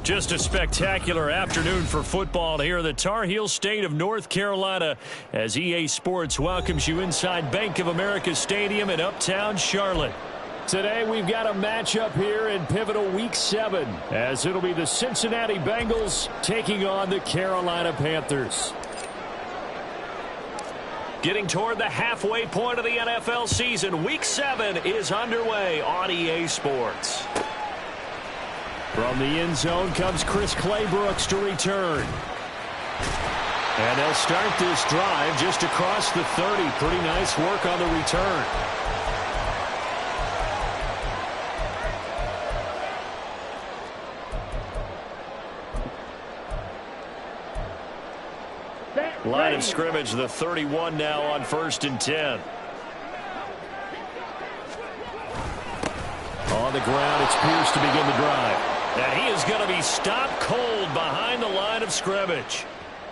Just a spectacular afternoon for football here in the Tar Heel state of North Carolina as EA Sports welcomes you inside Bank of America Stadium in Uptown Charlotte. Today we've got a matchup here in pivotal Week 7 as it'll be the Cincinnati Bengals taking on the Carolina Panthers. Getting toward the halfway point of the NFL season, Week 7 is underway on EA Sports. From the end zone comes Chris Claybrooks to return. And they'll start this drive just across the 30. Pretty nice work on the return. Line of scrimmage, the 31 now on 1st and 10. On the ground, it's Pierce to begin the drive. And he is going to be stopped cold behind the line of scrimmage.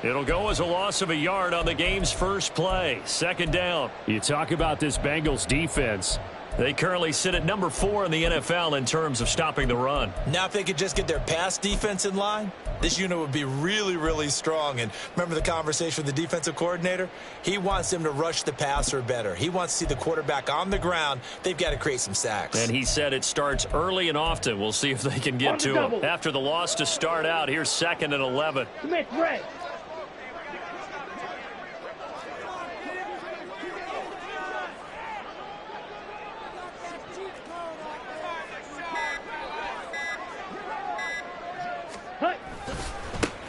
It'll go as a loss of a yard on the game's first play. 2nd down. You talk about this Bengals defense. They currently sit at number 4 in the NFL in terms of stopping the run. Now if they could just get their pass defense in line, this unit would be really, really strong. And remember the conversation with the defensive coordinator? He wants them to rush the passer better. He wants to see the quarterback on the ground. They've got to create some sacks. And he said it starts early and often. We'll see if they can get to him. After the loss to start out, here's 2nd and 11. Smith, red.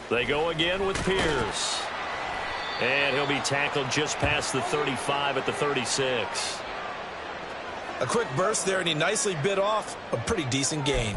They go again with Pierce. And he'll be tackled just past the 35 at the 36. A quick burst there, and he nicely bit off a pretty decent gain.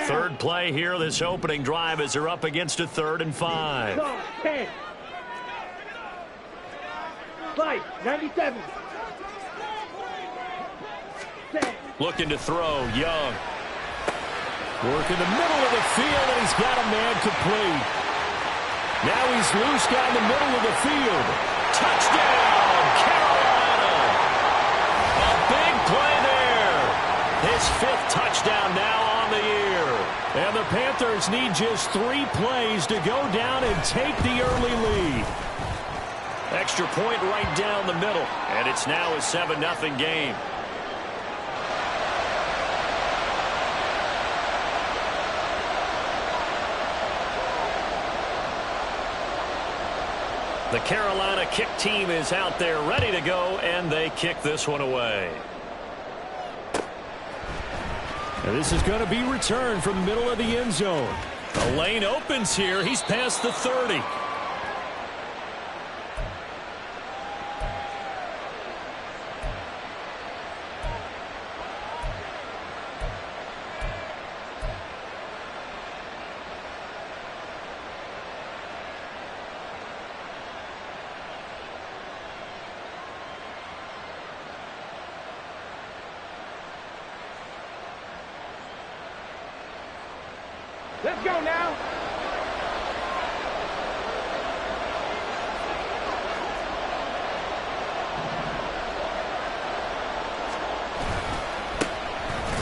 Third play here, this opening drive as they're up against a 3rd and 5. 10. 97. Looking to throw, Young. Work in the middle of the field, and he's got a man complete. Now he's loose down the middle of the field. Touchdown, Carolina! A big play there. His 5th touchdown now on the year. And the Panthers need just 3 plays to go down and take the early lead. Extra point right down the middle. And it's now a 7-0 game. The Carolina kick team is out there ready to go, and they kick this one away. And this is going to be returned from the middle of the end zone. The lane opens here. He's past the 30. Let's go now.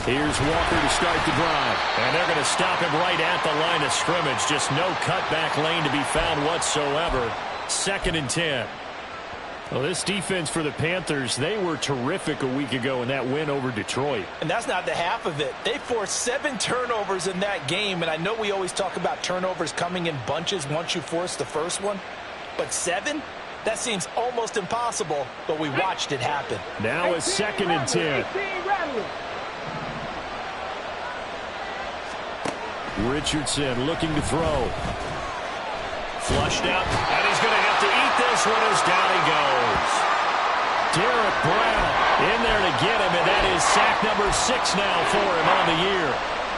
Here's Walker to start the drive. And they're going to stop him right at the line of scrimmage. Just no cutback lane to be found whatsoever. 2nd and 10. Well, this defense for the Panthers, they were terrific a week ago in that win over Detroit. And that's not the half of it. They forced 7 turnovers in that game, and I know we always talk about turnovers coming in bunches once you force the first one. But 7? That seems almost impossible, but we watched it happen. Now a 2nd and 10. Richardson looking to throw. Flushed out, and he's going to have to eat this one as down he goes. Derek Brown in there to get him, and that is sack number 6 now for him on the year.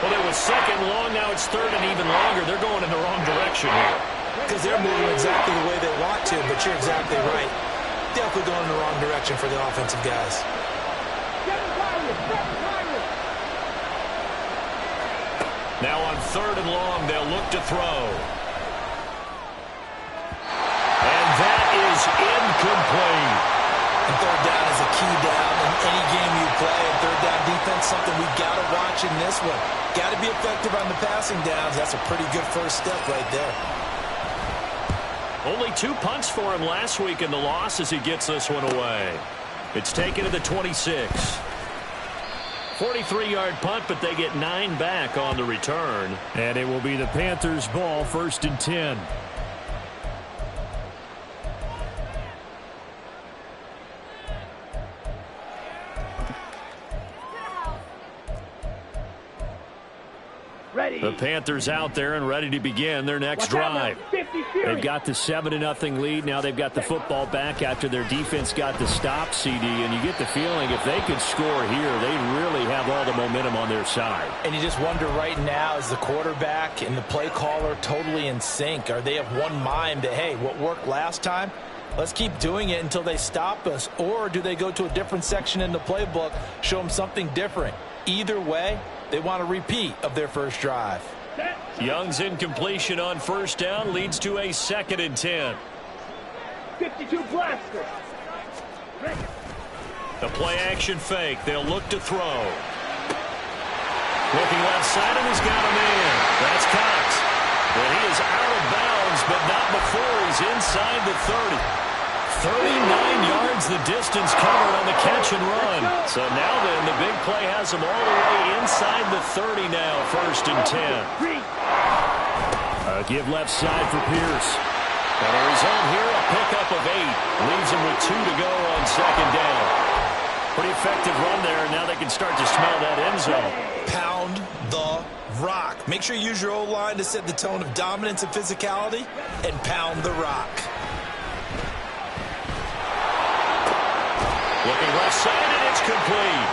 Well, it was 2nd long, now it's 3rd and even longer. They're going in the wrong direction here. Because they're moving exactly the way they want to, but you're exactly right. Definitely going in the wrong direction for the offensive guys. Now on 3rd and long, they'll look to throw. And that is incomplete. And 3rd down is a key down in any game you play. And 3rd down defense, something we've got to watch in this one. Got to be effective on the passing downs. That's a pretty good first step right there. Only 2 punts for him last week in the loss as he gets this one away. It's taken to the 26. 43-yard punt, but they get 9 back on the return. And it will be the Panthers' ball, 1st and 10. Ready. The Panthers out there and ready to begin their next drive. They've got the 7-0 lead. Now they've got the football back after their defense got the stop, CD. And you get the feeling if they could score here, they really have all the momentum on their side. And you just wonder right now, is the quarterback and the play caller totally in sync? Are they of one mind that, hey, what worked last time, let's keep doing it until they stop us? Or do they go to a different section in the playbook, show them something different? Either way, they want a repeat of their first drive. Young's incompletion on 1st down leads to a 2nd and 10. 52 blaster. The play action fake. They'll look to throw. Looking left side, and he's got a man. That's Cox. Well, he is out of bounds, but not before he's inside the 30. 39 yards the distance covered on the catch and run. So now then, the big play has him all the way inside the 30 now, 1st and 10. Give left side for Pierce. And a result here, a pickup of 8. Leaves him with 2 to go on 2nd down. Pretty effective run there. Now they can start to smell that end zone. Pound the rock. Make sure you use your O-line to set the tone of dominance and physicality, and pound the rock. Looking left side, and it's complete.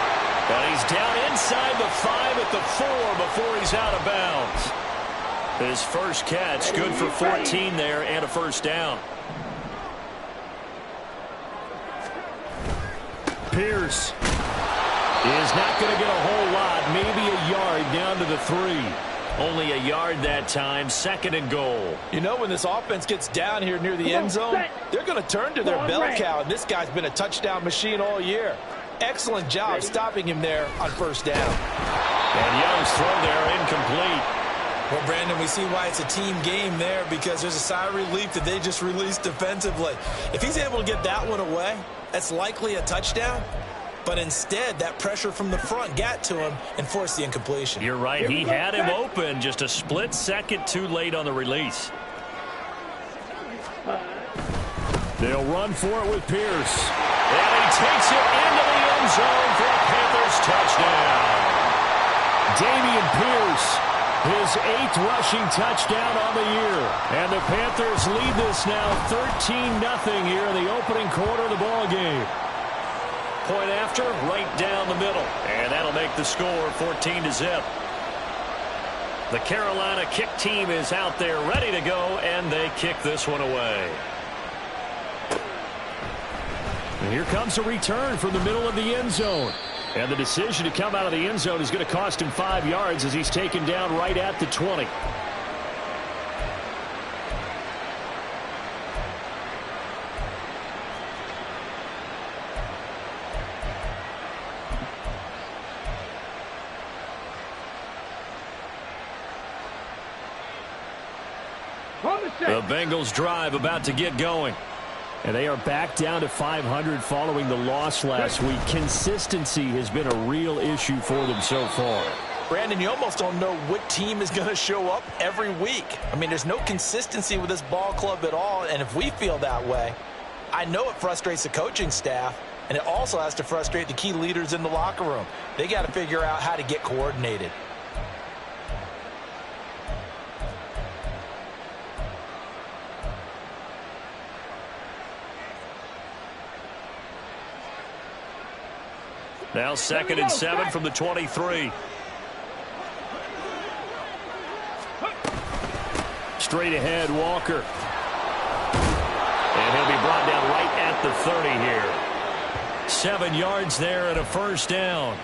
But he's down inside the 5 at the 4 before he's out of bounds. His first catch, good for 14 there and a 1st down. Pierce is not going to get a whole lot, maybe a yard down to the 3. Only a yard that time, 2nd and goal. You know, when this offense gets down here near the end zone, they're going to turn to their bell cow, and this guy's been a touchdown machine all year. Excellent job stopping him there on 1st down. And Young's throw there incomplete. Well, Brandon, we see why it's a team game there, because there's a sigh of relief that they just released defensively. If he's able to get that one away, that's likely a touchdown. But instead, that pressure from the front got to him and forced the incompletion. You're right. He had him open, just a split second too late on the release. They'll run for it with Pierce. And he takes it into the end zone for a Panthers touchdown. Damian Pierce, his 8th rushing touchdown on the year. And the Panthers lead this now 13-0 here in the opening quarter of the ball game. Point after, right down the middle. And that'll make the score 14-0. The Carolina kick team is out there ready to go, and they kick this one away. And here comes a return from the middle of the end zone. And the decision to come out of the end zone is going to cost him 5 yards as he's taken down right at the 20. The Bengals drive about to get going. And they are back down to 500 following the loss last week. Consistency has been a real issue for them so far. Brandon, you almost don't know what team is going to show up every week. I mean, there's no consistency with this ball club at all. And if we feel that way, I know it frustrates the coaching staff. And it also has to frustrate the key leaders in the locker room. They got to figure out how to get coordinated. Now 2nd and 7 from the 23. Straight ahead, Walker. And he'll be brought down right at the 30 here. 7 yards there and a 1st down.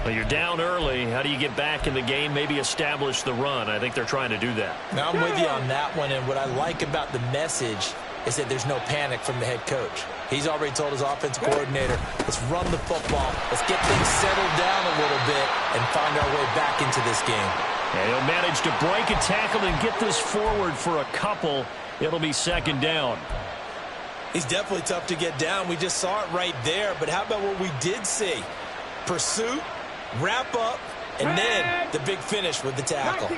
Well, you're down early. How do you get back in the game, maybe establish the run? I think they're trying to do that. Now, I'm with you on that one, and what I like about the message is that there's no panic from the head coach. He's already told his offensive coordinator, let's run the football, let's get things settled down a little bit and find our way back into this game. And he'll manage to break a tackle and get this forward for a couple. It'll be second down. He's definitely tough to get down. We just saw it right there, but how about what we did see? Pursuit, wrap up, and then the big finish with the tackle.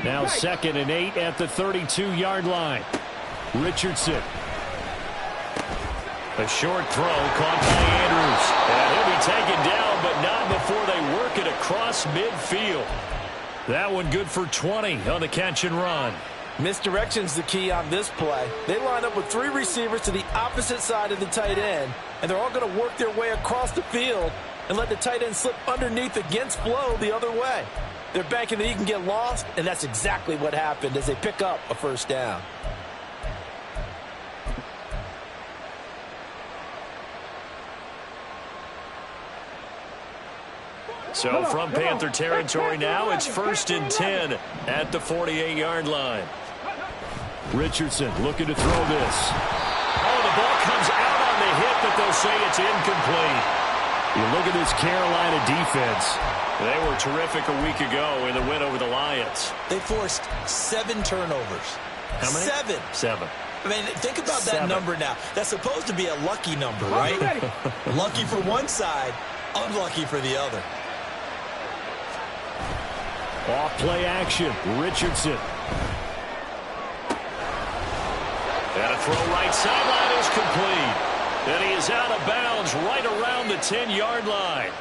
Now 2nd and 8 at the 32-yard line. Richardson. A short throw caught by Andrews. And he'll be taken down, but not before they work it across midfield. That one good for 20 on the catch and run. Misdirection's the key on this play. They line up with 3 receivers to the opposite side of the tight end, and they're all going to work their way across the field and let the tight end slip underneath against flow the other way. They're banking that he can get lost, and that's exactly what happened as they pick up a first down. So from Panther territory now, it's 1st and 10 at the 48-yard line. Richardson looking to throw this. Oh, the ball comes out on the hit, but they'll say it's incomplete. You look at this Carolina defense. They were terrific a week ago in the win over the Lions. They forced 7 turnovers. How many? 7. I mean, think about that number now. That's supposed to be a lucky number, right? Lucky for one side, unlucky for the other. Off play action, Richardson. And a throw right sideline is complete. And he is out of bounds right around the 10-yard line.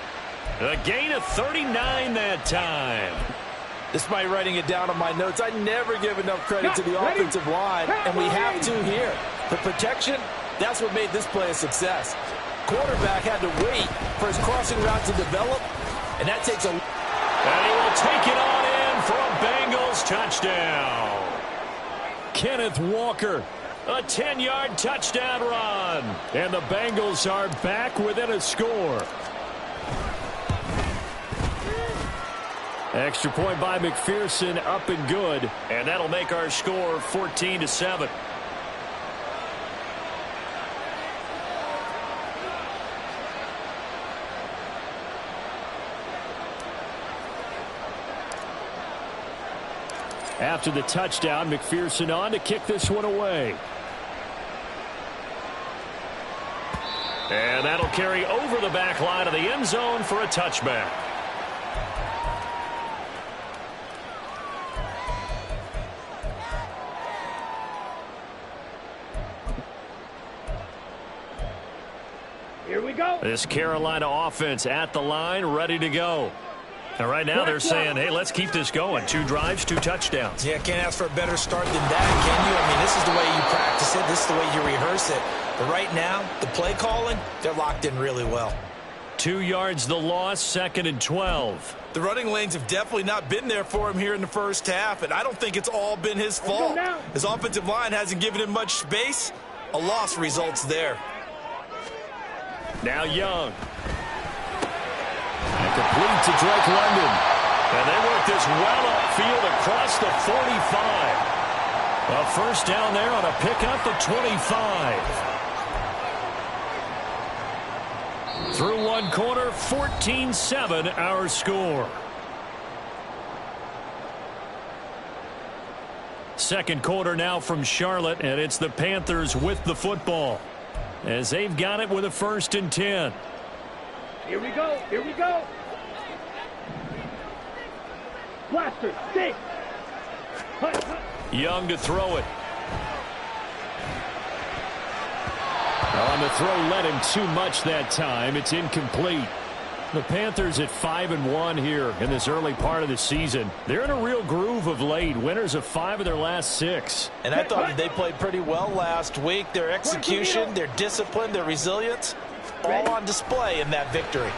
A gain of 39 that time. Despite writing it down on my notes, I never give enough credit to the offensive line, and we have to here. The protection, that's what made this play a success. Quarterback had to wait for his crossing route to develop, and that takes a... And he will take it on in for a Bengals touchdown. Kenneth Walker, a 10-yard touchdown run. And the Bengals are back within a score. Extra point by McPherson, up and good. And that'll make our score 14-7. After the touchdown, McPherson on to kick this one away. And that'll carry over the back line of the end zone for a touchback. Here we go. This Carolina offense at the line, ready to go. And right now they're saying, hey, let's keep this going. 2 drives, 2 touchdowns. Yeah, can't ask for a better start than that, can you? I mean, this is the way you practice it. This is the way you rehearse it. But right now, the play calling, they're locked in really well. 2 yards the loss, 2nd and 12. The running lanes have definitely not been there for him here in the first half, and I don't think it's all been his fault. His offensive line hasn't given him much space. A loss results there. Now Young. And complete to Drake London. And they work this well upfield across the 45. A first down there on a pickup at 25. Through one quarter, 14-7 our score. Second quarter now from Charlotte, and it's the Panthers with the football as they've got it with a 1st and 10. Here we go. Here we go. Blaster, stay. Young to throw it. On the throw, led him too much that time. It's incomplete. The Panthers at 5-1 here in this early part of the season. They're in a real groove of late. Winners of 5 of their last 6. And I thought that they played pretty well last week. Their execution, their discipline, their resilience, all on display in that victory.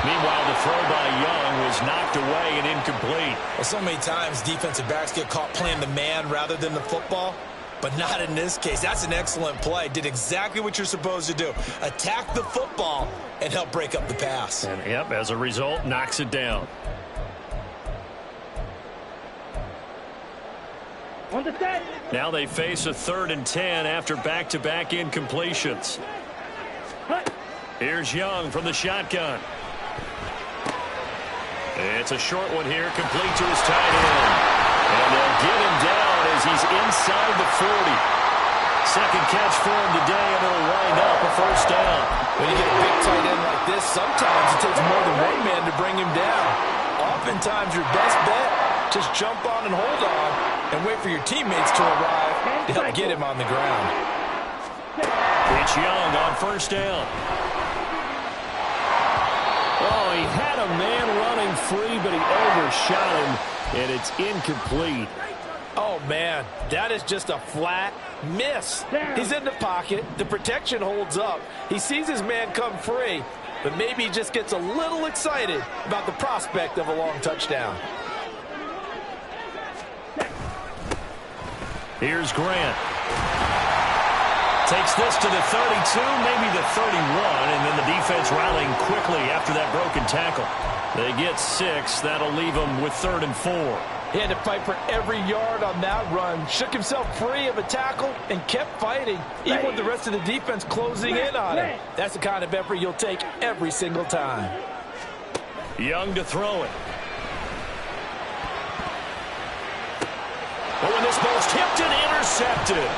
Meanwhile, the throw by Young was knocked away and incomplete. Well, so many times defensive backs get caught playing the man rather than the football. but not in this case. That's an excellent play. Did exactly what you're supposed to do. Attack the football and help break up the pass. And, yep, as a result, knocks it down. On the set. Now they face a 3rd and 10 after back-to-back incompletions. Cut. Here's Young from the shotgun. It's a short one here, complete to his tight end. And they'll get him down as he's inside the 40. Second catch for him today, and it'll wind up a first down. When you get a big tight end like this, sometimes it takes more than one man to bring him down. Oftentimes, your best bet, just jump on and hold on and wait for your teammates to arrive to help get him on the ground. It's Young on first down. Oh, he had a man running free, but he overshot him, and it's incomplete. Oh, man, that is just a flat miss. He's in the pocket. The protection holds up. He sees his man come free, but maybe he just gets a little excited about the prospect of a long touchdown. Here's Grant. Takes this to the 32, maybe the 31, and then the defense rallying quickly after that broken tackle. They get 6. That'll leave them with 3rd and 4. He had to fight for every yard on that run. Shook himself free of a tackle and kept fighting, even with the rest of the defense closing in on him. That's the kind of effort you'll take every single time. Young to throw it. Oh, and this ball's tipped and intercepted.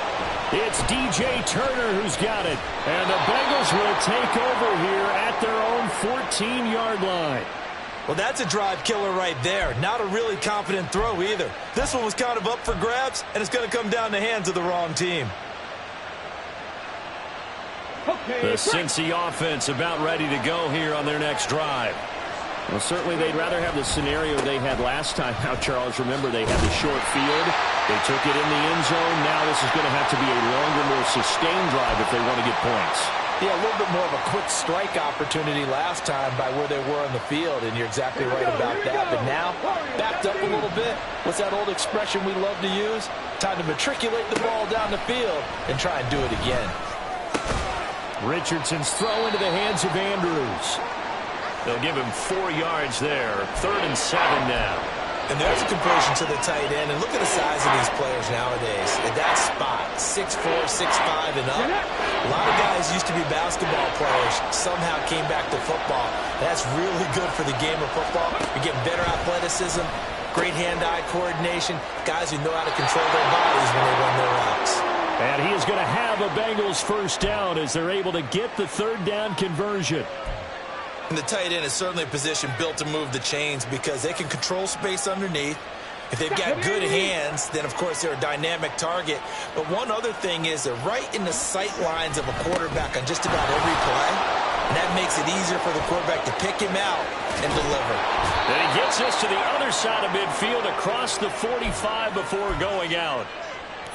It's DJ Turner who's got it. And the Bengals will take over here at their own 14-yard line. Well, that's a drive killer right there. Not a really confident throw either. This one was kind of up for grabs, and it's going to come down the hands of the wrong team. The Cincy offense about ready to go here on their next drive. Well, certainly they'd rather have the scenario they had last time out, Charles. Remember, they had the short field. They took it in the end zone. Now this is going to have to be a longer, more sustained drive if they want to get points. Yeah, a little bit more of a quick strike opportunity last time by where they were on the field, and you're exactly right about that. But now, backed up a little bit. What's that old expression we love to use? Time to matriculate the ball down the field and try and do it again. Richardson's throw into the hands of Andrews. They'll give him 4 yards there. 3rd and 7 now. And there's a completion to the tight end. And look at the size of these players nowadays. At that spot, 6'4", 6'5", and up. A lot of guys used to be basketball players, somehow came back to football. That's really good for the game of football. You're getting better athleticism, great hand-eye coordination, guys who know how to control their bodies when they run their routes. And he is going to have a Bengals first down as they're able to get the 3rd down conversion. And the tight end is certainly a position built to move the chains because they can control space underneath. If they've got good hands, then, of course, they're a dynamic target. But one other thing is they're right in the sight lines of a quarterback on just about every play. And that makes it easier for the quarterback to pick him out and deliver. And he gets us to the other side of midfield across the 45 before going out.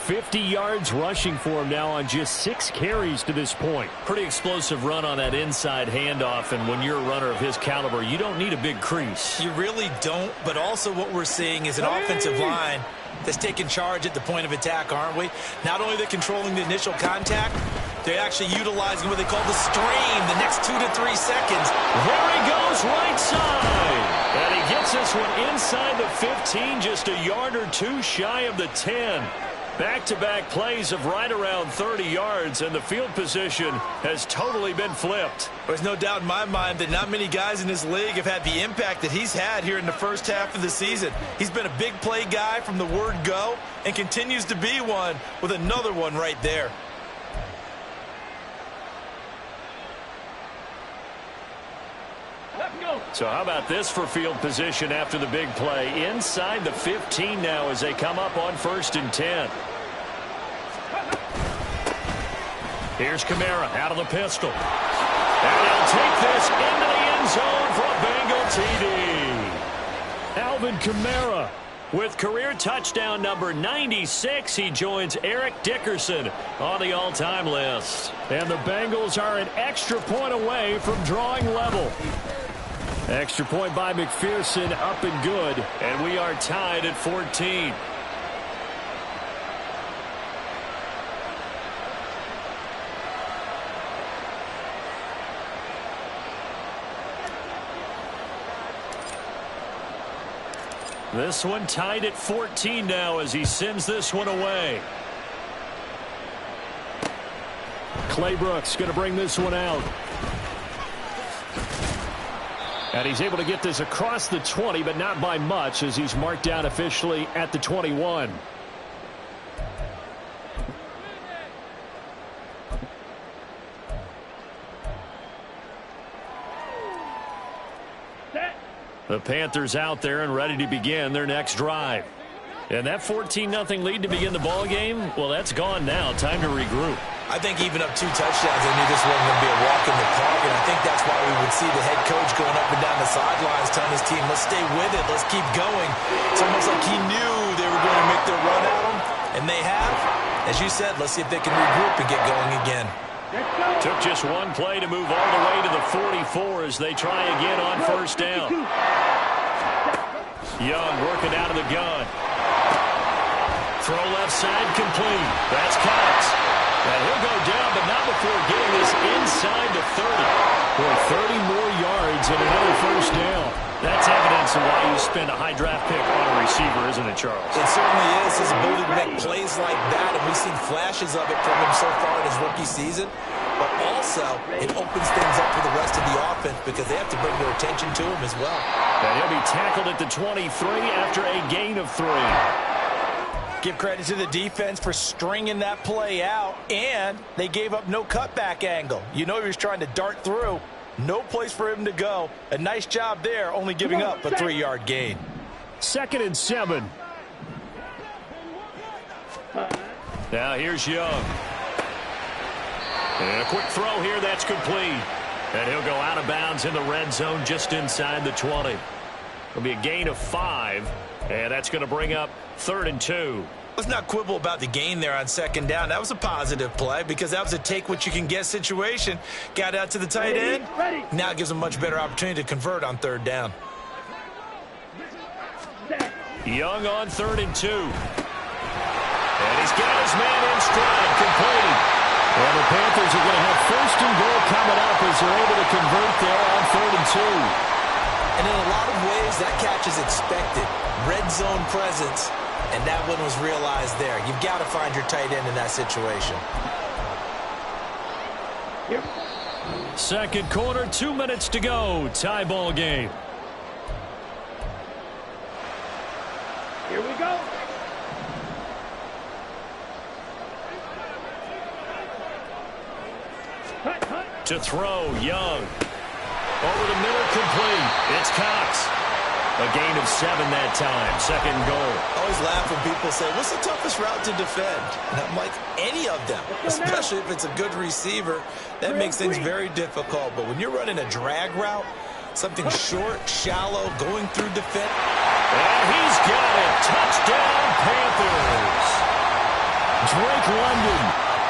50 yards rushing for him now on just 6 carries to this point. Pretty explosive run on that inside handoff, and when you're a runner of his caliber, you don't need a big crease. You really don't, but also what we're seeing is an offensive line that's taking charge at the point of attack, aren't we? Not only are they controlling the initial contact, they're actually utilizing what they call the stream the next 2 to 3 seconds. There he goes, right side. And he gets us one inside the 15, just a yard or 2 shy of the 10. Back-to-back plays of right around 30 yards, and the field position has totally been flipped. There's no doubt in my mind that not many guys in this league have had the impact that he's had here in the first half of the season. He's been a big play guy from the word go and continues to be one with another one right there. So how about this for field position after the big play? Inside the 15 now as they come up on 1st and 10. Here's Kamara out of the pistol. And he'll take this into the end zone for a Bengal TD. Alvin Kamara with career touchdown number 96. He joins Eric Dickerson on the all-time list. And the Bengals are an extra point away from drawing level. Extra point by McPherson, up and good, and we are tied at 14. This one tied at 14 now as he sends this one away. Claybrooks going to bring this one out. And he's able to get this across the 20, but not by much as he's marked down officially at the 21. The Panthers out there and ready to begin their next drive. And that 14-0 lead to begin the ball game, well, that's gone now. Time to regroup. I think even up 2 touchdowns, they knew this wasn't going to be a walk in the park, and I think that's why we would see the head coach going up and down the sidelines telling his team, let's stay with it, let's keep going. It's almost like he knew they were going to make their run at him, and they have. As you said, let's see if they can regroup and get going again. Took just one play to move all the way to the 44 as they try again on first down. Young working out of the gun. Throw left side complete. That's Cox. And he'll go down, but not before getting this inside the 30. Boy, 30 more yards and another first down. That's evidence of why you spend a high draft pick on a receiver, isn't it, Charles? It certainly is. His ability to make plays like that, and we've seen flashes of it from him so far in his rookie season. But also, it opens things up for the rest of the offense because they have to bring their attention to him as well. And he'll be tackled at the 23 after a gain of 3. Give credit to the defense for stringing that play out, and they gave up no cutback angle. You know he was trying to dart through. No place for him to go. A nice job there, only giving up a 3-yard gain. 2nd and 7. Now here's Young. And a quick throw here, that's complete. And he'll go out of bounds in the red zone just inside the 20. It'll be a gain of 5, and that's going to bring up 3rd and 2. Let's not quibble about the gain there on 2nd down. That was a positive play because that was a take-what-you-can-get situation. Got out to the tight end. Now it gives them a much better opportunity to convert on 3rd down. Young on 3rd and 2. And he's got his man in stride, complete. And the Panthers are going to have 1st and goal coming up as they're able to convert there on 3rd and 2. And in a lot of ways, that catch is expected. Red zone presence. And that one was realized there. You've got to find your tight end in that situation. Second quarter, 2 minutes to go. Tie ball game. Here we go. To throw, Young. Over the middle, complete. It's Cox. A gain of 7 that time. 2nd goal. I always laugh when people say, what's the toughest route to defend? And I'm like, any of them, especially if it's a good receiver. That makes things very difficult. But when you're running a drag route, something short, shallow, going through defense. And he's got it. Touchdown, Panthers. Drake London.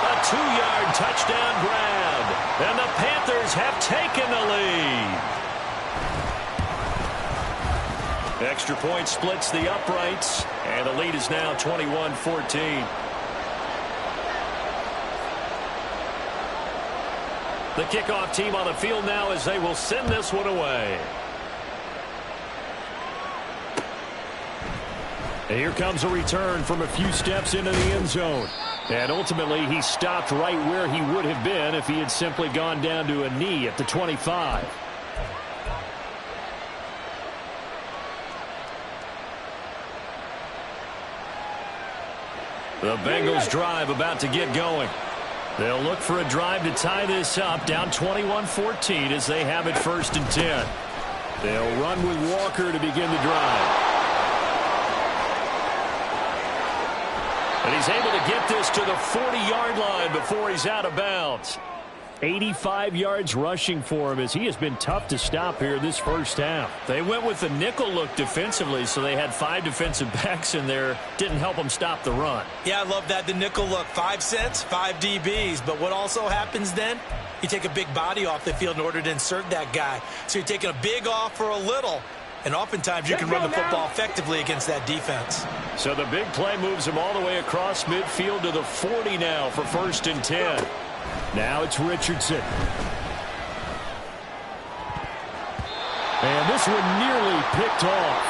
A 2-yard touchdown grab. And the Panthers have taken the lead. Extra point splits the uprights, and the lead is now 21-14. The kickoff team on the field now as they will send this one away. And here comes a return from a few steps into the end zone. And ultimately, he stopped right where he would have been if he had simply gone down to a knee at the 25. The Bengals drive about to get going. They'll look for a drive to tie this up, down 21-14 as they have it 1st and 10. They'll run with Walker to begin the drive. And he's able to get this to the 40-yard line before he's out of bounds. 85 yards rushing for him as he has been tough to stop here this first half. They went with the nickel look defensively, so they had 5 defensive backs in there. Didn't help them stop the run. Yeah, I love that. The nickel look, 5 cents, 5 DBs. But what also happens then, you take a big body off the field in order to insert that guy. So you're taking a big off for a little. And oftentimes you can run the football effectively against that defense. So the big play moves him all the way across midfield to the 40 now for 1st and 10. Now it's Richardson. And this one nearly picked off.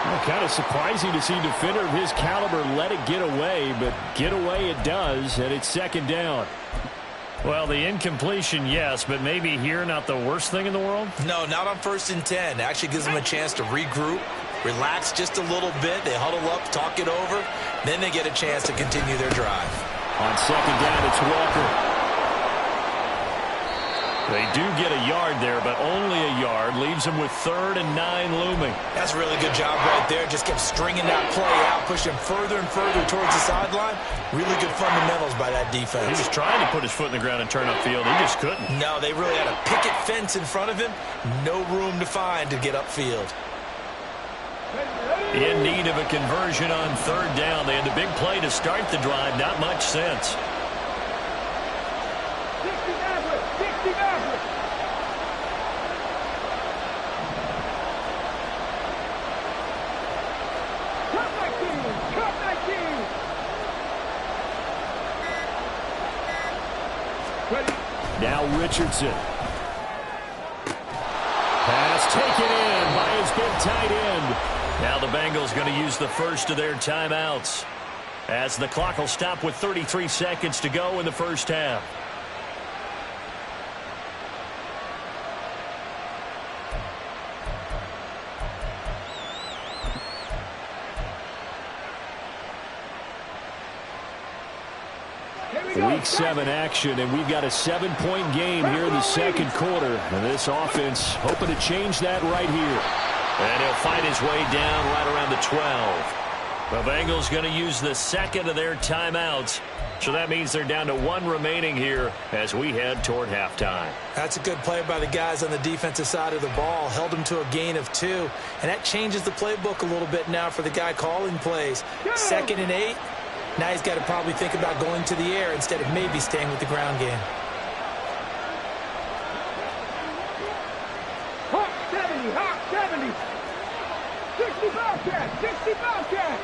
Well, kind of surprising to see a defender of his caliber let it get away, but get away it does, and it's second down. Well, the incompletion, yes, but maybe here not the worst thing in the world? No, not on 1st and 10. Actually gives them a chance to regroup, relax just a little bit. They huddle up, talk it over. Then they get a chance to continue their drive. On second down, it's Walker. They do get a yard there, but only a yard. Leaves them with 3rd and 9 looming. That's a really good job right there. Just kept stringing that play out, pushing further and further towards the sideline. Really good fundamentals by that defense. He was trying to put his foot in the ground and turn upfield. He just couldn't. No, they really had a picket fence in front of him. No room to find to get upfield. In need of a conversion on 3rd down. They had the big play to start the drive. Not much sense. 60 Maverick. Cut 19. Ready? Now Richardson. Pass taken in by his big tight end. Now the Bengals going to use the first of their timeouts, as the clock will stop with 33 seconds to go in the first half. Week 7 action, and we've got a 7-point game here in the second quarter. And this offense hoping to change that right here. And he'll fight his way down right around the 12. The Bengals going to use the second of their timeouts. So that means they're down to 1 remaining here as we head toward halftime. That's a good play by the guys on the defensive side of the ball. Held them to a gain of 2. And that changes the playbook a little bit now for the guy calling plays. 2nd and 8. Now he's got to probably think about going to the air instead of maybe staying with the ground game. Hawk 70. 60 Bobcat.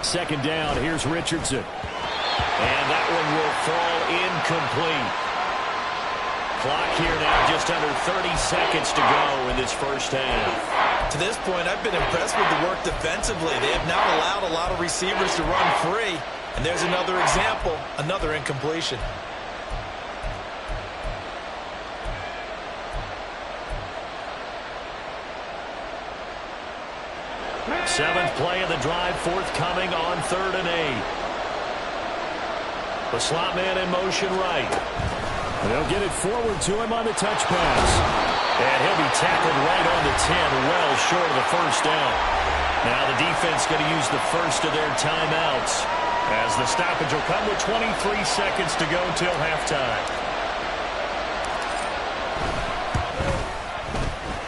Second down, here's Richardson. And that one will fall incomplete. Clock here now, just under 30 seconds to go in this first half. To this point, I've been impressed with the work defensively. They have not allowed a lot of receivers to run free. And there's another example, another incompletion. Seventh play of the drive forthcoming on 3rd and 8. The slot man in motion right. They'll get it forward to him on the touch pass. And he'll be tackled right on the 10, well short of the first down. Now the defense going to use the first of their timeouts, as the stoppage will come with 23 seconds to go till halftime.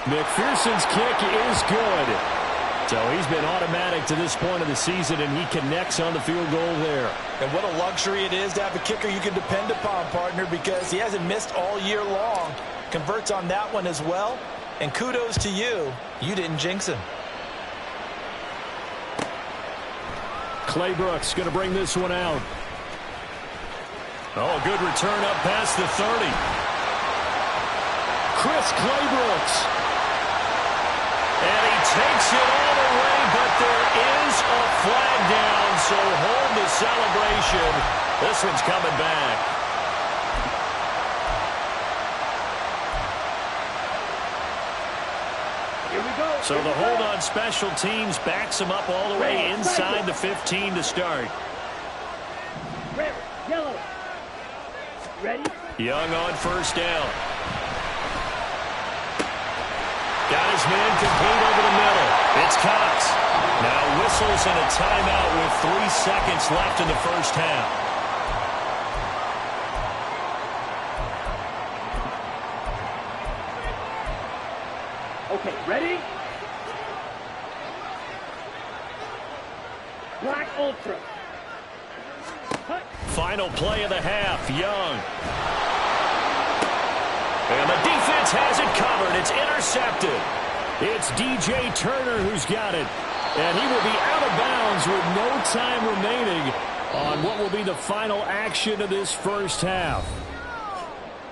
McPherson's kick is good. So he's been automatic to this point of the season, and he connects on the field goal there. And what a luxury it is to have a kicker you can depend upon, partner, because he hasn't missed all year long. Converts on that one as well. And kudos to you. You didn't jinx him. Clay Brooks going to bring this one out. Oh, good return up past the 30. Chris Claybrooks. And he takes it all the way, but there is a flag down, so hold the celebration. This one's coming back. Here we go. So the hold on special teams backs him up all the way inside the 15 to start. Red, yellow. Ready? Young on first down. Got his man complete over the middle. It's Cox. Now whistles and a timeout with 3 seconds left in the first half. Okay, ready? Black Ultra. Cut. Final play of the half, Young. And the defense has it covered. It's intercepted. It's DJ Turner who's got it. And he will be out of bounds with no time remaining on what will be the final action of this first half.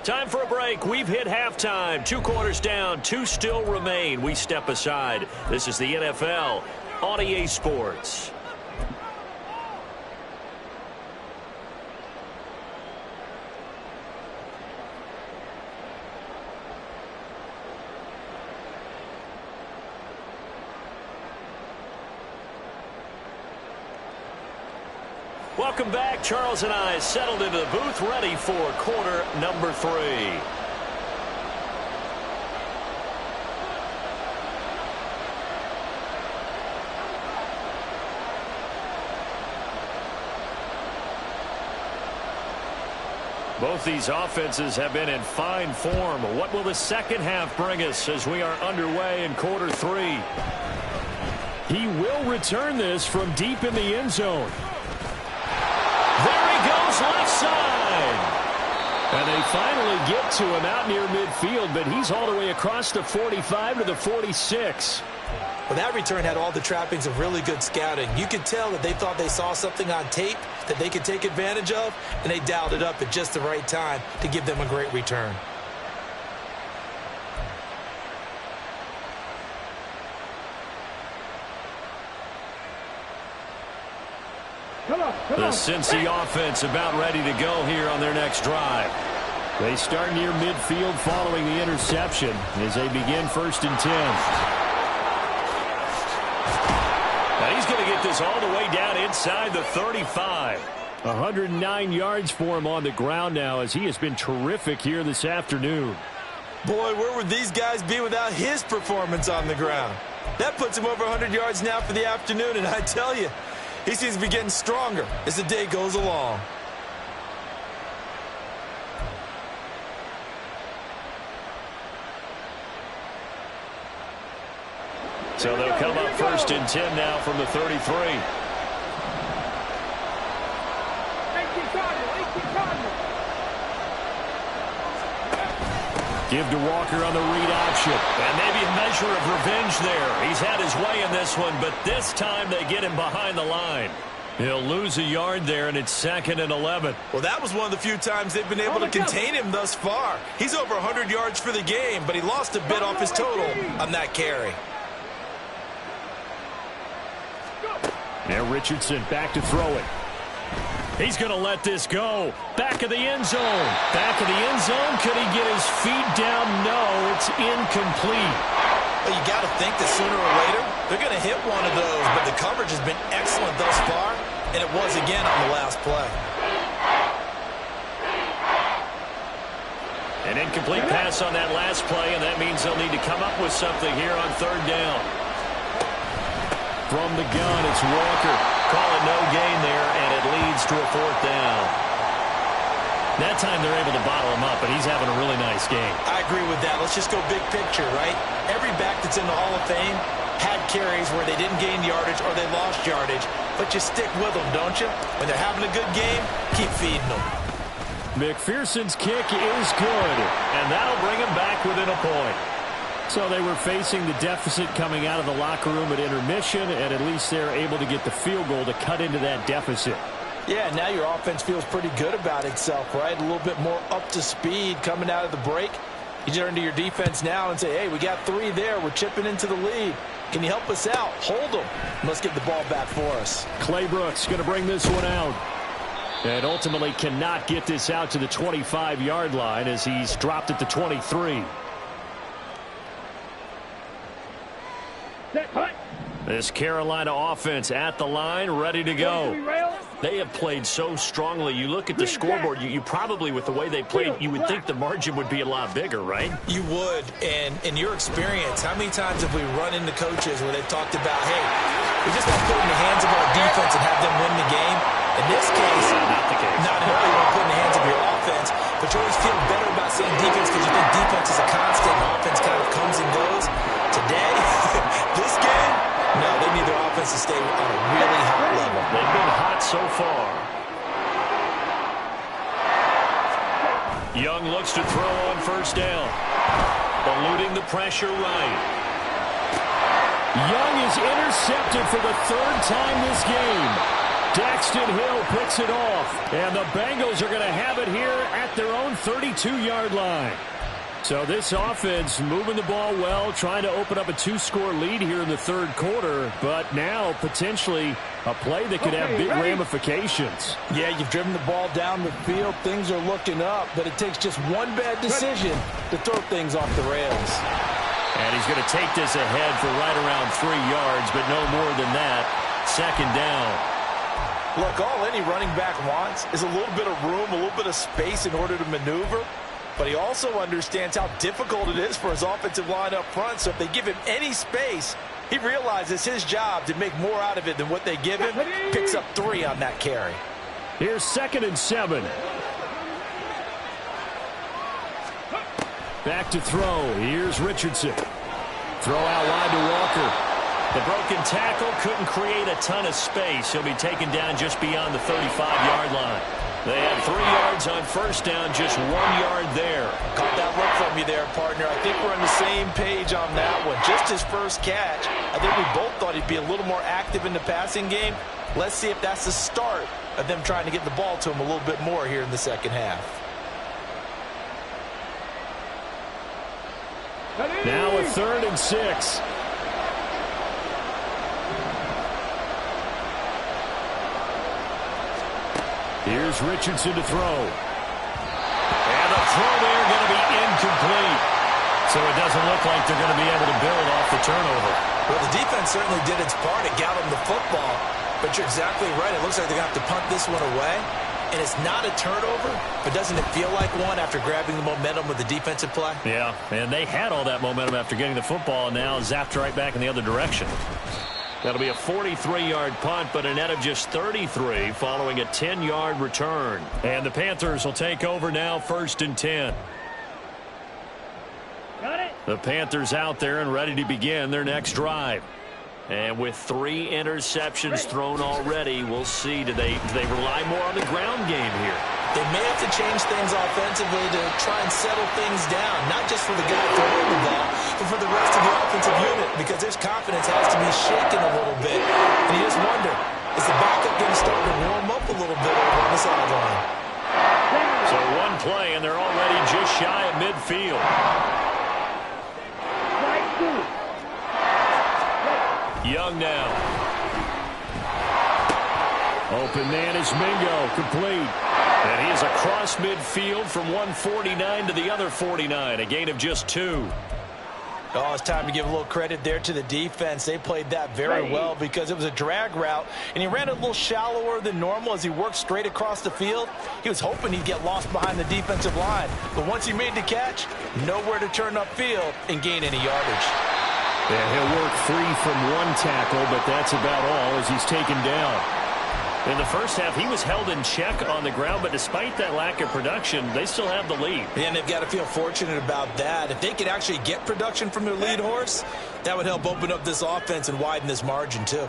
Time for a break. We've hit halftime. 2 quarters down, 2 still remain. We step aside. This is the NFL on EA Sports. Welcome back. Charles and I settled into the booth, ready for quarter number 3. Both these offenses have been in fine form. What will the second half bring us as we are underway in quarter 3? He will return this from deep in the end zone. There he goes, left side. And they finally get to him out near midfield, but he's all the way across the 45 to the 46. Well, that return had all the trappings of really good scouting. You could tell that they thought they saw something on tape that they could take advantage of, and they dialed it up at just the right time to give them a great return. The Cincy offense about ready to go here on their next drive. They start near midfield following the interception as they begin 1st and 10. Now he's going to get this all the way down inside the 35. 109 yards for him on the ground now as he has been terrific here this afternoon. Boy, where would these guys be without his performance on the ground? That puts him over 100 yards now for the afternoon, and I tell you, he seems to be getting stronger as the day goes along. So they'll come up 1st and 10 now from the 33. Give to Walker on the read option. And maybe a measure of revenge there. He's had his way in this one, but this time they get him behind the line. He'll lose a yard there, and it's 2nd and 11. Well, that was one of the few times they've been able to contain him thus far. He's over 100 yards for the game, but he lost a bit off his total on that carry. Now Richardson back to throw it. He's going to let this go. Back of the end zone. Back of the end zone. Could he get his feet down? No, it's incomplete. Well, you got to think that sooner or later they're going to hit one of those, but the coverage has been excellent thus far, and it was again on the last play. An incomplete pass on that last play, and that means they'll need to come up with something here on 3rd down. From the gun, it's Walker. Call it no gain there, and it leads to a 4th down. That time they're able to bottle him up, but he's having a really nice game. I agree with that. Let's just go big picture, right? Every back that's in the Hall of Fame had carries where they didn't gain yardage or they lost yardage, but you stick with them, don't you? When they're having a good game, keep feeding them. McPherson's kick is good, and that'll bring him back within a point. So they were facing the deficit coming out of the locker room at intermission, and at least they're able to get the field goal to cut into that deficit. Yeah, now your offense feels pretty good about itself, right? A little bit more up to speed coming out of the break. You turn to your defense now and say, hey, we got 3 there. We're chipping into the lead. Can you help us out? Hold them. Let's get the ball back for us. Clay Brooks going to bring this one out. And ultimately cannot get this out to the 25-yard line as he's dropped at the 23. This Carolina offense at the line, ready to go. They have played so strongly. You look at the scoreboard, you probably, with the way they played, you would think the margin would be a lot bigger, right? You would. And in your experience, how many times have we run into coaches where they've talked about, hey, we just want to put it in the hands of our defense and have them win the game? In this case, not the case. Not at all. You want to put it in the hands of your offense, but you always feel better about saying defense because you think defense is a constant and offense kind of comes and goes. Today, this game, no, they need their offense to stay on a really high level. They've been hot so far. Young looks to throw on 1st down. Eluding the pressure right. Young is intercepted for the 3rd time this game. Daxton Hill picks it off. And the Bengals are going to have it here at their own 32-yard line. So this offense moving the ball well, trying to open up a 2-score lead here in the third quarter, but now potentially a play that could have big ramifications. Yeah, you've driven the ball down the field. Things are looking up, but it takes just one bad decision to throw things off the rails. And he's going to take this ahead for right around 3 yards, but no more than that. Second down. Look, all any running back wants is a little bit of room, a little bit of space in order to maneuver. But he also understands how difficult it is for his offensive line up front. So if they give him any space, he realizes his job to make more out of it than what they give him. Picks up 3 on that carry. Here's 2nd and 7. Back to throw. Here's Richardson. Throw out wide to Walker. The broken tackle couldn't create a ton of space. He'll be taken down just beyond the 35-yard line. They had 3 yards on first down, just 1 yard there. Caught that look from you there, partner. I think we're on the same page on that one. Just his first catch. I think we both thought he'd be a little more active in the passing game. Let's see if that's the start of them trying to get the ball to him a little bit more here in the second half. Now a 3rd and 6. Here's Richardson to throw. And the throw there going to be incomplete. So it doesn't look like they're going to be able to build off the turnover. Well, the defense certainly did its part. It got them the football. But you're exactly right. It looks like they're going to have to punt this one away. And it's not a turnover, but doesn't it feel like one after grabbing the momentum with the defensive play? Yeah, and they had all that momentum after getting the football, and now zapped right back in the other direction. That'll be a 43-yard punt, but a net of just 33 following a 10-yard return. And the Panthers will take over now, 1st and 10. Got it. The Panthers out there and ready to begin their next drive. And with 3 interceptions thrown already, we'll see. Do they rely more on the ground game here? They may have to change things offensively to try and settle things down, not just for the guy throwing the ball, but for the rest of the offensive unit, because his confidence has to be shaken a little bit. And you just wonder, is the backup going to start to warm up a little bit over on the sideline? So one play, and they're already just shy of midfield. Young now. Open man is Mingo, complete. And he is across midfield from 149 to the other 49, a gain of just 2. Oh, it's time to give a little credit there to the defense. They played that very well because it was a drag route, and he ran a little shallower than normal as he worked straight across the field. He was hoping he'd get lost behind the defensive line, but once he made the catch, nowhere to turn upfield and gain any yardage. Yeah, he'll work free from one tackle, but that's about all as he's taken down. In the first half, he was held in check on the ground, but despite that lack of production, they still have the lead. And they've got to feel fortunate about that. If they could actually get production from their lead horse, that would help open up this offense and widen this margin, too.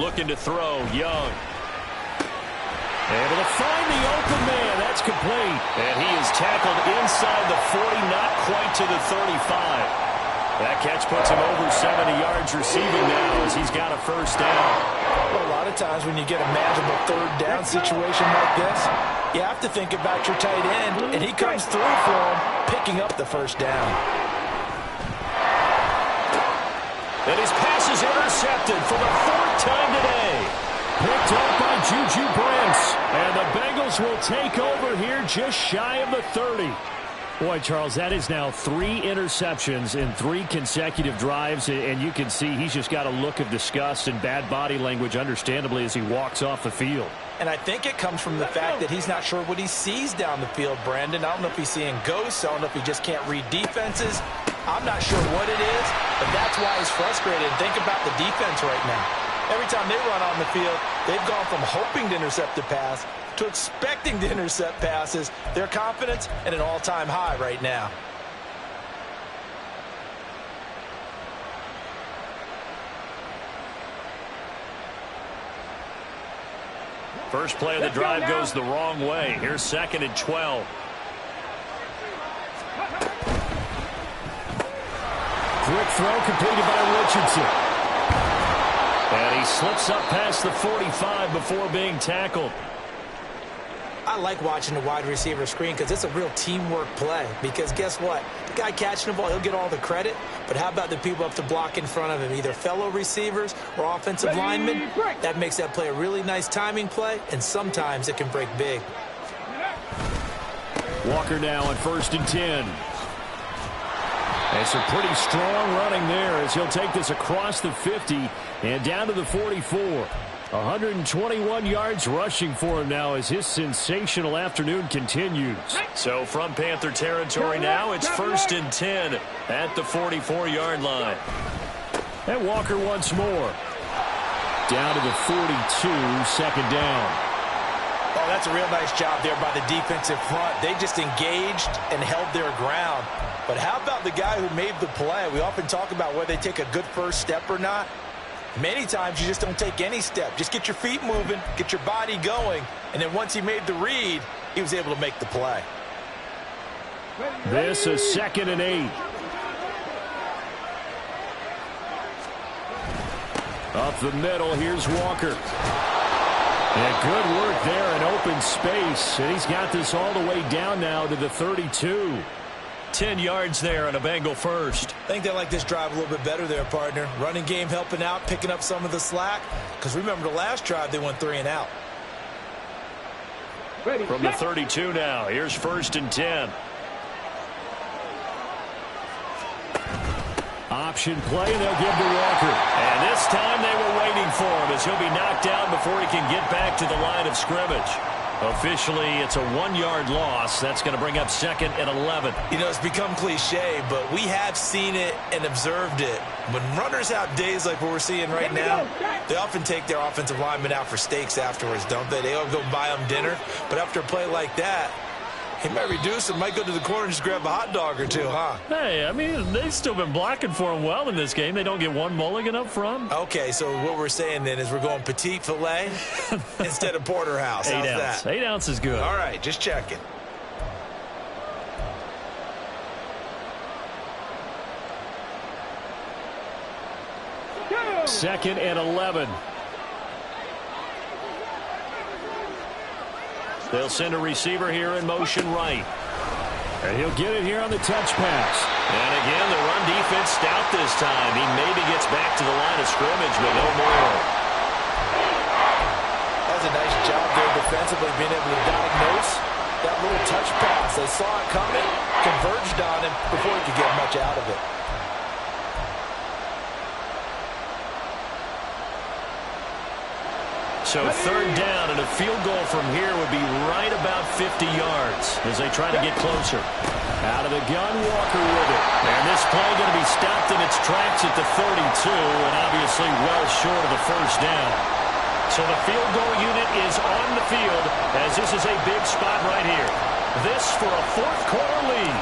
Looking to throw, Young. Able to find the open man. That's complete. And he is tackled inside the 40, not quite to the 35. That catch puts him over 70 yards receiving now as he's got a first down. Well, a lot of times when you get a manageable third down situation like this, you have to think about your tight end, and he comes through for him, picking up the first down. And his pass is intercepted for the 4th time today. Picked up by Juju Brents. And the Bengals will take over here just shy of the 30. Boy, Charles, that is now 3 interceptions in 3 consecutive drives, and you can see he's just got a look of disgust and bad body language, understandably, as he walks off the field. And I think it comes from the fact that he's not sure what he sees down the field, Brandon. I don't know if he's seeing ghosts. I don't know if he just can't read defenses. I'm not sure what it is, but that's why he's frustrated. Think about the defense right now. Every time they run on the field, they've gone from hoping to intercept a pass to expecting to intercept passes. Their confidence at an all-time high right now. First play of the drive goes the wrong way. Here's 2nd and 12. Quick throw completed by Richardson. And he slips up past the 45 before being tackled. I like watching the wide receiver screen because it's a real teamwork play. Because guess what? The guy catching the ball, he'll get all the credit. But how about the people up to block in front of him, either fellow receivers or offensive linemen? That makes that play a really nice timing play, and sometimes it can break big. Walker now on 1st and 10. And some pretty strong running there as he'll take this across the 50 and down to the 44. 121 yards rushing for him now as his sensational afternoon continues. So from Panther territory now, it's 1st and 10 at the 44-yard line. And Walker once more. Down to the 42, 2nd down. Oh, that's a real nice job there by the defensive front. They just engaged and held their ground. But how about the guy who made the play? We often talk about whether they take a good first step or not. Many times you just don't take any step. Just get your feet moving, get your body going, and then once he made the read, he was able to make the play. This is 2nd and 8. Up the middle, here's Walker. And good work there in open space. And he's got this all the way down now to the 32. 10 yards there and a Bengal first. I think they like this drive a little bit better there, partner. Running game helping out, picking up some of the slack. Because remember the last drive, they went 3 and out. From the 32 now, here's 1st and 10. Option play, and they'll give to Walker. And this time they were waiting for him as he'll be knocked down before he can get back to the line of scrimmage. Officially, it's a 1-yard loss. That's going to bring up 2nd and 11. You know, it's become cliche, but we have seen it and observed it. When runners have days like what we're seeing right now, they often take their offensive linemen out for steaks afterwards, don't they? They all go buy them dinner. But after a play like that, he might reduce it, might go to the corner and just grab a hot dog or two, huh? Hey, I mean, they've still been blocking for him well in this game. They don't get one mulligan up front. Okay, so what we're saying then is we're going petite filet instead of porterhouse. How's 8 ounce. that? 8 ounce is good. All right, just checking. Second and 11. They'll send a receiver here in motion right. And he'll get it here on the touch pass. And again, the run defense stout this time. He maybe gets back to the line of scrimmage, but no more. That's a nice job there defensively, being able to diagnose that little touch pass. They saw it coming, converged on him before he could get much out of it. So 3rd down, and a field goal from here would be right about 50 yards as they try to get closer. Out of the gun, Walker with it. And this play going to be stopped in its tracks at the 32, and obviously well short of the 1st down. So the field goal unit is on the field as this is a big spot right here. This for a 4th quarter lead.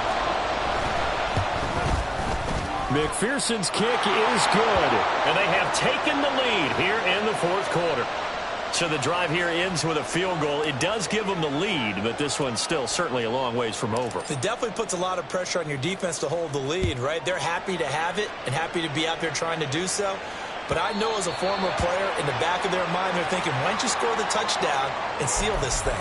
McPherson's kick is good, and they have taken the lead here in the 4th quarter. So the drive here ends with a field goal. It does give them the lead, but this one's still certainly a long ways from over. It definitely puts a lot of pressure on your defense to hold the lead, right? They're happy to have it and happy to be out there trying to do so. But I know as a former player, in the back of their mind, they're thinking, why don't you score the touchdown and seal this thing?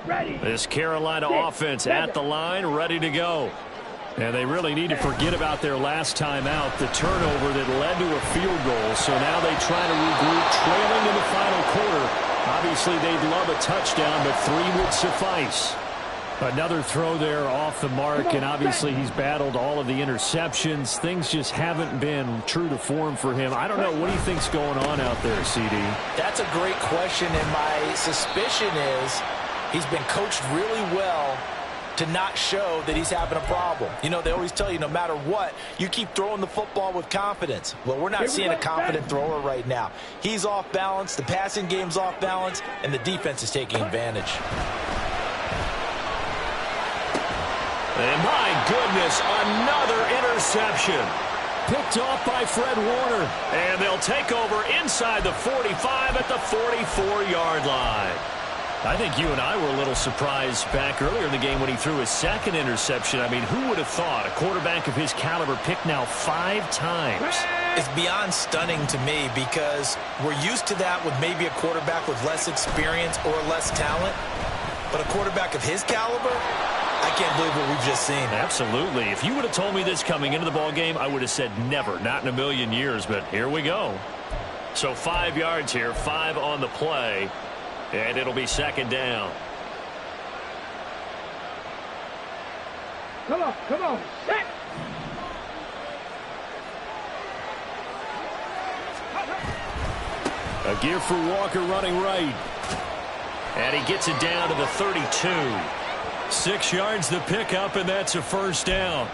Ready. This Carolina offense at the line, ready to go. And they really need to forget about their last time out, the turnover that led to a field goal. So now they try to regroup, trailing in the final quarter. Obviously, they'd love a touchdown, but 3 would suffice. Another throw there off the mark, and obviously he's battled all of the interceptions. Things just haven't been true to form for him. I don't know. What do you think's going on out there, CD? That's a great question, and my suspicion is he's been coached really well to not show that he's having a problem. You know, they always tell you no matter what, you keep throwing the football with confidence. Well, we're not seeing a confident thrower right now. He's off balance, the passing game's off balance, and the defense is taking advantage. And my goodness, another interception. Picked off by Fred Warner. And they'll take over inside the 45 at the 44-yard line. I think you and I were a little surprised back earlier in the game when he threw his second interception. I mean, who would have thought a quarterback of his caliber picked now 5 times? It's beyond stunning to me because we're used to that with maybe a quarterback with less experience or less talent. But a quarterback of his caliber, I can't believe what we've just seen. Absolutely. If you would have told me this coming into the ballgame, I would have said never, not in a million years. But here we go. So 5 yards here, 5 on the play. And it'll be second down. Come on, set! A give for Walker running right. And he gets it down to the 32. 6 yards the pickup, and that's a first down.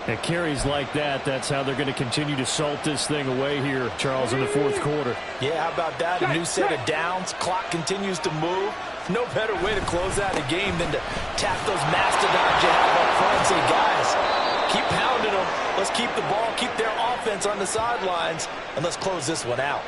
At carries like that, that's how they're going to continue to salt this thing away here, Charles, in the fourth quarter. Yeah, how about that? A new set of downs. Clock continues to move. No better way to close out a game than to tap those mastodons you have up front and say, guys, keep pounding them. Let's keep the ball, keep their offense on the sidelines, and let's close this one out.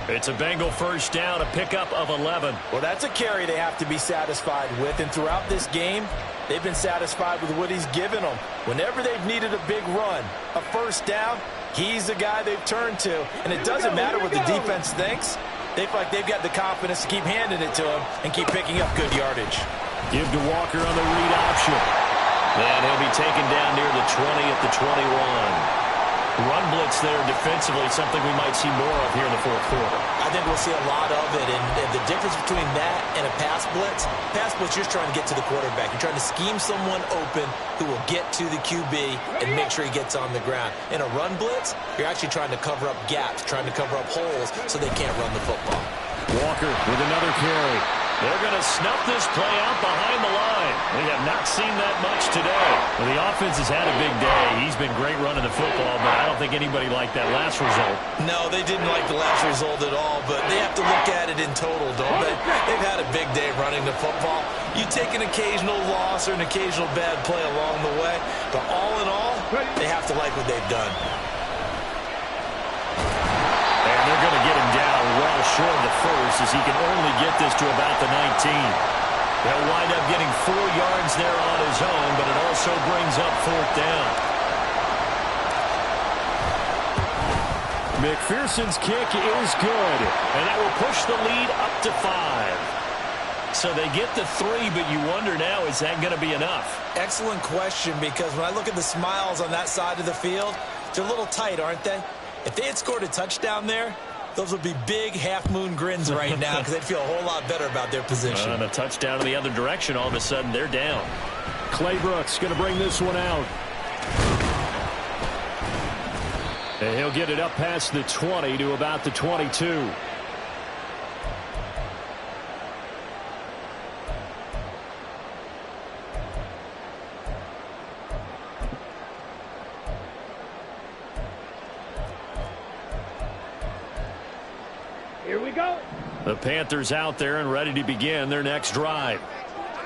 It's a Bengal first down, a pickup of 11. Well, that's a carry they have to be satisfied with, and throughout this game, they've been satisfied with what he's given them. Whenever they've needed a big run, a first down, he's the guy they've turned to. And it doesn't matter what the defense thinks. They feel like they've got the confidence to keep handing it to him and keep picking up good yardage. Give to Walker on the read option. And he'll be taken down near the 20 at the 21. Run blitz there defensively, something we might see more of here in the fourth quarter. I think we'll see a lot of it, and the difference between that and a pass blitz, you're just trying to get to the quarterback. You're trying to scheme someone open who will get to the QB and make sure he gets on the ground. In a run blitz, you're actually trying to cover up gaps, trying to cover up holes so they can't run the football. Walker with another carry. They're going to snuff this play out behind the line. We have not seen that much today. Well, the offense has had a big day. He's been great running the football, but I don't think anybody liked that last result. No, they didn't like the last result at all, but they have to look at it in total, don't they? They've had a big day running the football. You take an occasional loss or an occasional bad play along the way, but all in all, they have to like what they've done. And they're going to get him down well short of the first as he can only get this to about the 19. They'll wind up getting 4 yards there on his own, but it also brings up fourth down. McPherson's kick is good. And that will push the lead up to 5. So they get the 3, but you wonder now, is that going to be enough? Excellent question, because when I look at the smiles on that side of the field, they're a little tight, aren't they? If they had scored a touchdown there, those would be big half-moon grins right now because they'd feel a whole lot better about their position. And a touchdown in the other direction, all of a sudden they're down. Claybrook's going to bring this one out. And he'll get it up past the 20 to about the 22. Here we go. The Panthers out there and ready to begin their next drive.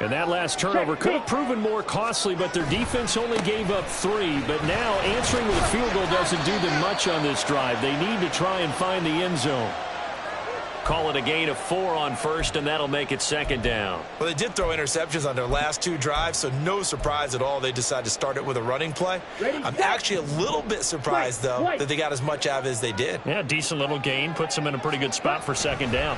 And that last turnover could have proven more costly, but their defense only gave up 3. But now answering with a field goal doesn't do them much on this drive. They need to try and find the end zone. Call it a gain of 4 on first, and that'll make it second down. Well, they did throw interceptions on their last 2 drives, so no surprise at all they decided to start it with a running play. I'm actually a little bit surprised, though, that they got as much out of it as they did. Yeah, decent little gain. Puts them in a pretty good spot for second down.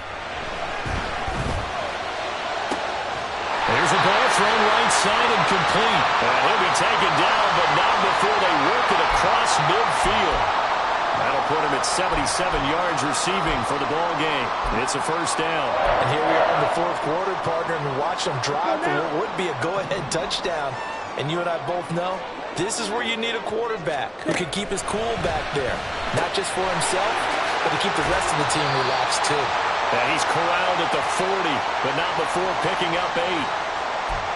There's a ball thrown right side and complete. And he'll be taken down, but not before they work it across midfield. That'll put him at 77 yards receiving for the ball game. It's a first down. And here we are in the fourth quarter, partner, and watch them drive for what would be a go-ahead touchdown. And you and I both know this is where you need a quarterback who can keep his cool back there. Not just for himself, but to keep the rest of the team relaxed too. And he's corralled at the 40, but not before picking up 8.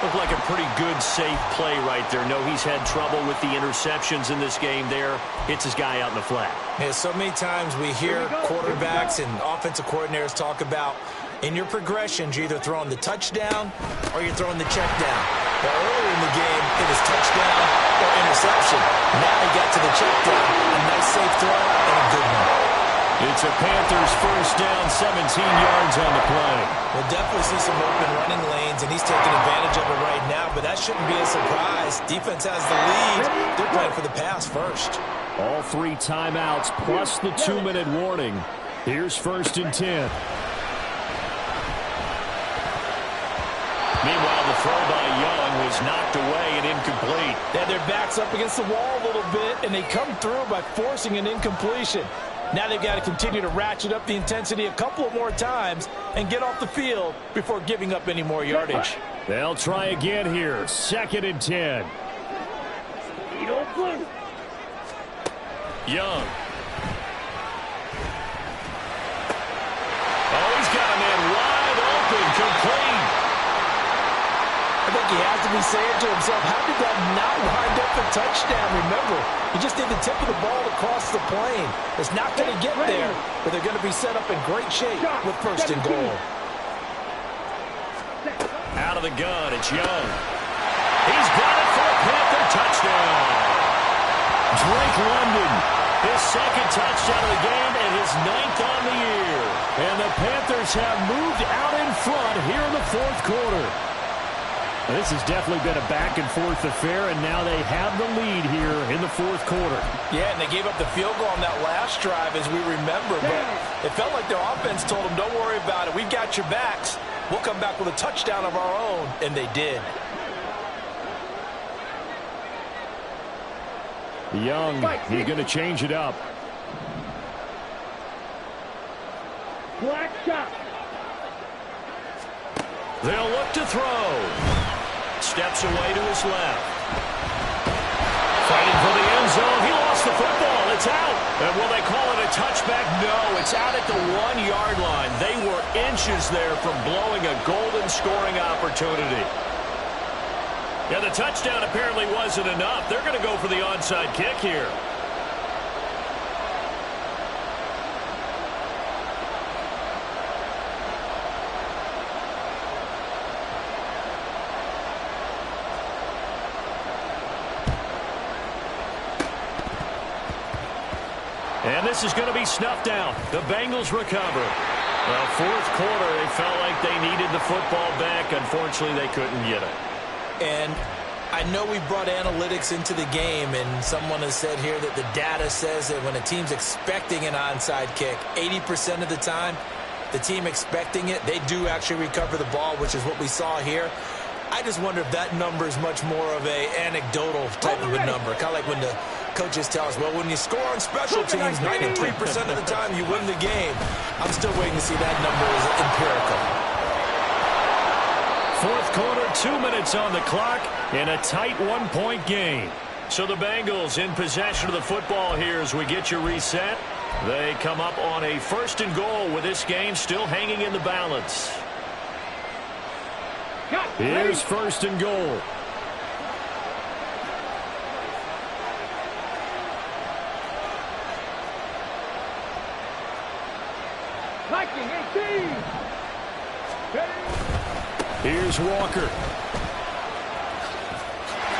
Looked like a pretty good, safe play right there. No, he's had trouble with the interceptions in this game there. Hits his guy out in the flat. Yeah, so many times we hear quarterbacks and offensive coordinators talk about in your progressions, you're either throwing the touchdown or you're throwing the check down. Well, earlier in the game, it was touchdown or interception. Now he got to the check down. A nice safe throw and a good one. It's a Panthers first down, 17 yards on the play. We'll definitely see some open running lanes, and he's taking advantage of it right now, but that shouldn't be a surprise. Defense has the lead. They're playing for the pass first. All 3 timeouts plus the 2-minute warning. Here's 1st and 10. Meanwhile, the throw by Young was knocked away and incomplete. They had their backs up against the wall a little bit, and they come through by forcing an incompletion. Now they've got to continue to ratchet up the intensity a couple of more times and get off the field before giving up any more yardage. They'll try again here. 2nd and 10. Young. Oh, he's got a man wide open, complete. I think he has to be saying to himself, how did that not wind up a touchdown? Remember, you just need the tip of the ball across the plane. It's not going to get there, but they're going to be set up in great shape with 1st and goal. Out of the gun, it's Young. He's got it for a Panther touchdown. Drake London, his 2nd touchdown of the game and his 9th on the year. And the Panthers have moved out in front here in the 4th quarter. This has definitely been a back-and-forth affair, and now they have the lead here in the 4th quarter. Yeah, and they gave up the field goal on that last drive, as we remember, but it felt like their offense told them, don't worry about it. We've got your backs. We'll come back with a touchdown of our own, and they did. Young, he's going to change it up. Black shot. They'll look to throw. Steps away to his left. Fighting for the end zone. He lost the football. It's out. And will they call it a touchback? No, it's out at the 1-yard line. They were inches there from blowing a golden scoring opportunity. Yeah, the touchdown apparently wasn't enough. They're going to go for the onside kick here. And this is going to be snuffed out. The Bengals recover. Well, 4th quarter, they felt like they needed the football back. Unfortunately, they couldn't get it. And I know we brought analytics into the game, and someone has said here that the data says that when a team's expecting an onside kick, 80% of the time, the team expecting it, they do actually recover the ball, which is what we saw here. I just wonder if that number is much more of a anecdotal type of a number. Kind of like when the coaches tell us, well, when you score on special teams, 93% of the time you win the game. I'm still waiting to see that number is empirical. 4th quarter, 2 minutes on the clock, in a tight 1-point game. So the Bengals in possession of the football here as we get you reset. They come up on a 1st and goal with this game still hanging in the balance. Here's 1st and goal. Viking 18. Here's Walker.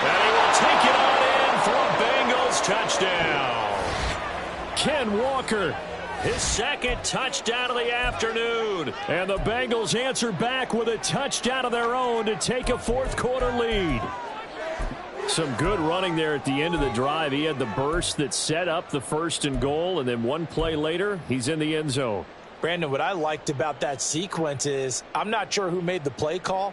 And he will take it on in for a Bengals touchdown. Ken Walker, his 2nd touchdown of the afternoon. And the Bengals answer back with a touchdown of their own to take a 4th quarter lead. Some good running there at the end of the drive. He had the burst that set up the 1st and goal, and then one play later, he's in the end zone. Brandon, what I liked about that sequence is I'm not sure who made the play call,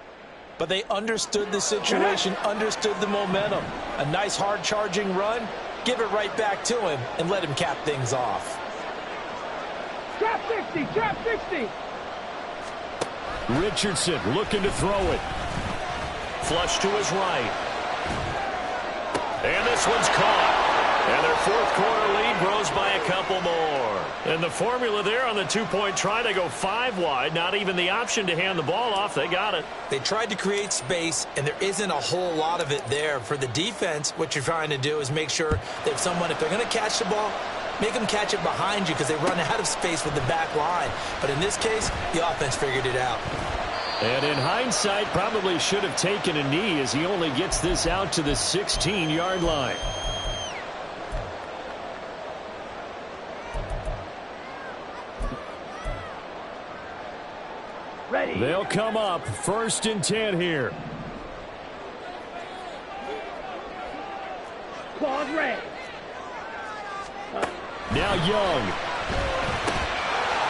but they understood the situation, understood the momentum. A nice hard-charging run, give it right back to him, and let him cap things off. Trap 60, trap 60. Richardson looking to throw it. Flush to his right. And this one's caught. And their 4th quarter lead grows by a couple more. And the formula there on the 2-point try, they go 5 wide. Not even the option to hand the ball off. They got it. They tried to create space, and there isn't a whole lot of it there. For the defense, what you're trying to do is make sure that if they're going to catch the ball, make them catch it behind you because they run out of space with the back line. But in this case, the offense figured it out. And in hindsight, probably should have taken a knee as he only gets this out to the 16-yard line. They'll come up 1st and 10 here. Claws red. Now Young.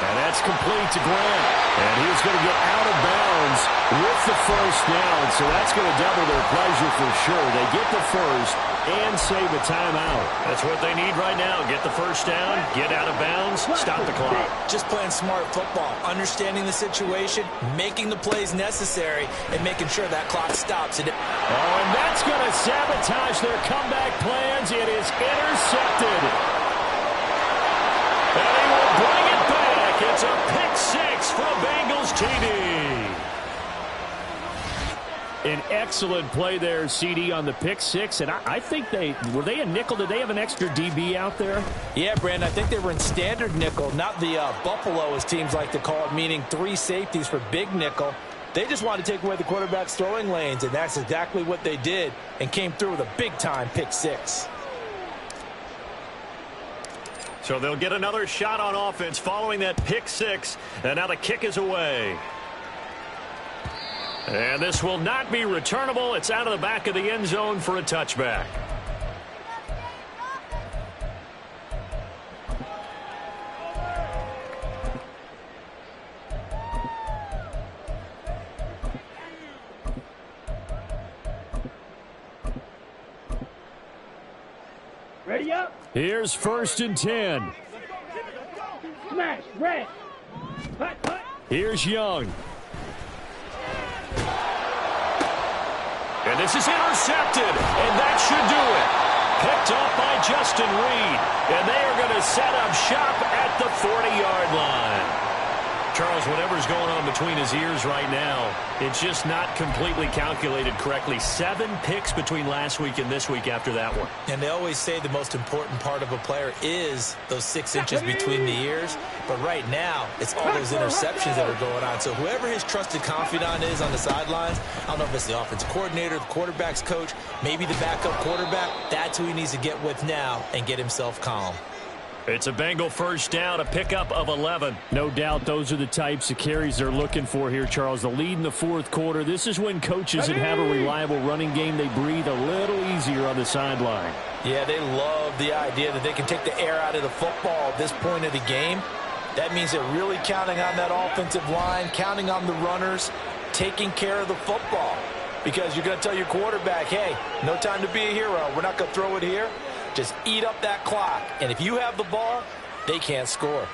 And that's complete to Grant. And he's going to get out of bounds with the 1st down. So that's going to double their pleasure for sure. They get the 1st and save a timeout. That's what they need right now. Get the 1st down, get out of bounds, stop the clock. Just playing smart football, understanding the situation, making the plays necessary, and making sure that clock stops. And that's going to sabotage their comeback plans. It is intercepted. And he will bring it back. It's a pick 6 for a Bengals TD. An excellent play there, CD, on the pick 6. And I think were they a nickel? Did they have an extra DB out there? Yeah, Brandon, I think they were in standard nickel, not the Buffalo, as teams like to call it, meaning 3 safeties for big nickel. They just wanted to take away the quarterback's throwing lanes, and that's exactly what they did, and came through with a big-time pick 6. So they'll get another shot on offense following that pick 6, and now the kick is away. And this will not be returnable. It's out of the back of the end zone for a touchback. Ready up. Here's 1st and 10. Smash. Red. Hut, hut. Here's Young. And this is intercepted, and that should do it. Picked off by Justin Reed, and they are going to set up shop at the 40-yard line. Charles, whatever's going on between his ears right now, it's just not completely calculated correctly. 7 picks between last week and this week after that one. And they always say the most important part of a player is those 6 inches between the ears. But right now, it's all those interceptions that are going on. So whoever his trusted confidant is on the sidelines, I don't know if it's the offensive coordinator, the quarterback's coach, maybe the backup quarterback, that's who he needs to get with now and get himself calm. It's a Bengal 1st down, a pickup of 11. No doubt those are the types of carries they're looking for here, Charles. The lead in the 4th quarter. This is when coaches that have a reliable running game, they breathe a little easier on the sideline. Yeah, they love the idea that they can take the air out of the football at this point of the game. That means they're really counting on that offensive line, counting on the runners, taking care of the football. Because you're going to tell your quarterback, hey, no time to be a hero. We're not going to throw it here. Just eat up that clock. And if you have the ball, they can't score.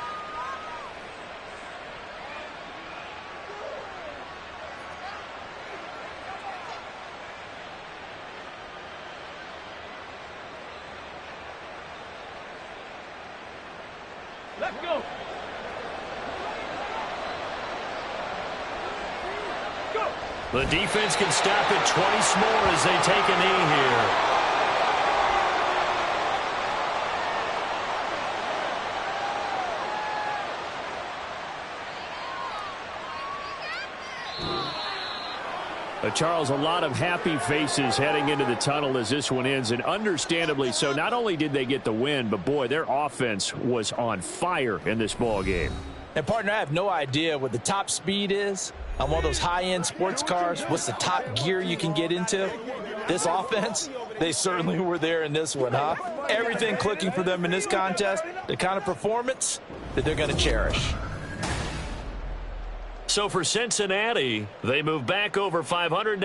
Let's go. Go. The defense can stop it twice more as they take a knee here. Charles, a lot of happy faces heading into the tunnel as this one ends, and understandably so. Not only did they get the win, but, boy, their offense was on fire in this ball game. And, partner, I have no idea what the top speed is on one of those high-end sports cars. What's the top gear you can get into? This offense, they certainly were there in this one, huh? Everything clicking for them in this contest, the kind of performance that they're going to cherish. So for Cincinnati, they move back over 500.